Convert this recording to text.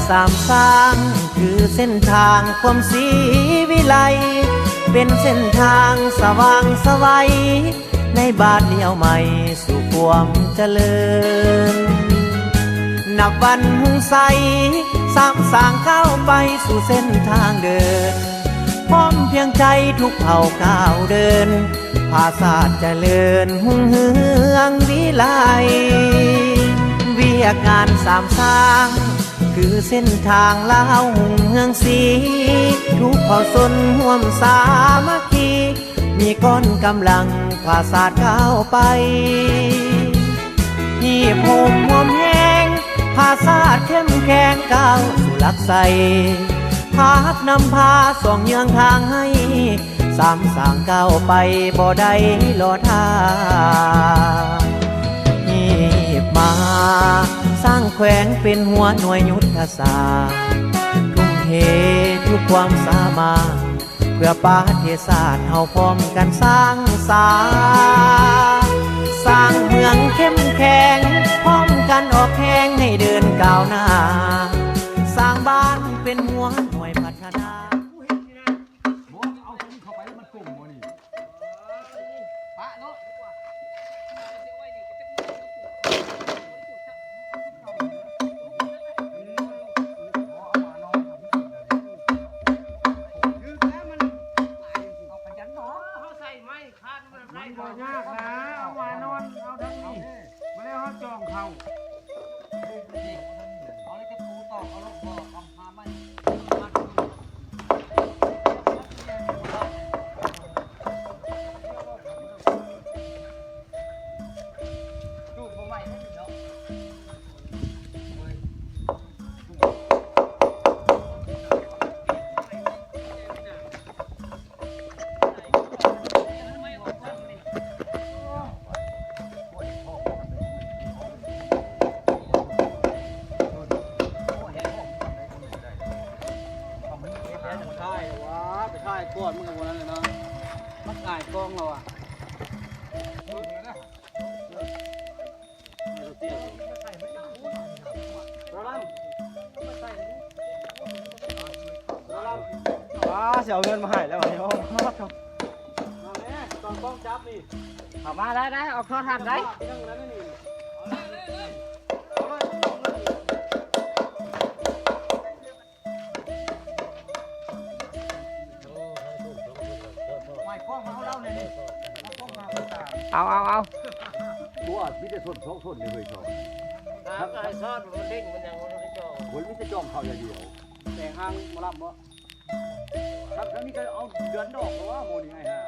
สามสร้างคือเส้นทางความศรีวิไลเป็นเส้นทางสว่างไสวในบาทเดียวใหม่สู่ความเจริญนับวันหุ่งใสสามสร้างก้าวไปสู่เส้นทางเดินพร้อมเพียงใจทุกเผ่าก้าวเดินภาษาเจริญหุ่งเฮืองวิไลเวียกงานสามสร้างคือเส้นทางลาวหุ่งเฮืองสีทุกเผ่าสนร่วมสามัคคีมีก้อนกำลังภาษาก้าวไปที่ผมหอมแห้งภาษาเข้มแข็งก้าวสู่หลักใสพักนำพาส่องเยืองทางให้สามสร้างก้าวไปบ่ได้รอท่าหีบมาสร้างแขวงเป็นหัวหน่วยยุทธศาสตร์ทุ่มเททุกความสามารถเพื่อประเทศชาติเฮาพร้อมกันสร้างสร้างเมืองเข้มแข็งพร้อมกันออกแข่งให้เดินก้าวหน้าสร้างบ้านเป็นหัวหน่วยพัฒนาบ่ยากนะเอามานอนเอาทั้งนี้ไม่ได้เขาจองเขาเอาเลยกระทูตอกเอาลูกบ่อคำพาไม่ดูผมใหม่ให้เนาะกอดมึงกับวันนั้นเลยเนาะมันง่ายกล้องเราอ่ะเสียเงินมาให้แล้วเดี๋ยวตอนกล้องจับนี่เอามาได้เอาข้อทันได้เอาตัวมิจะส่วนสองส่วนเลยชอบถ้าไก่ซอสมันเด้งมันยังมันไม่จองคนมิจะจองเขาอย่างเดียวแต่ห้างมารับบ่ครับครั้งนี้ก็เอาเดือนดอกเพราะว่าโมนี่ไงฮะ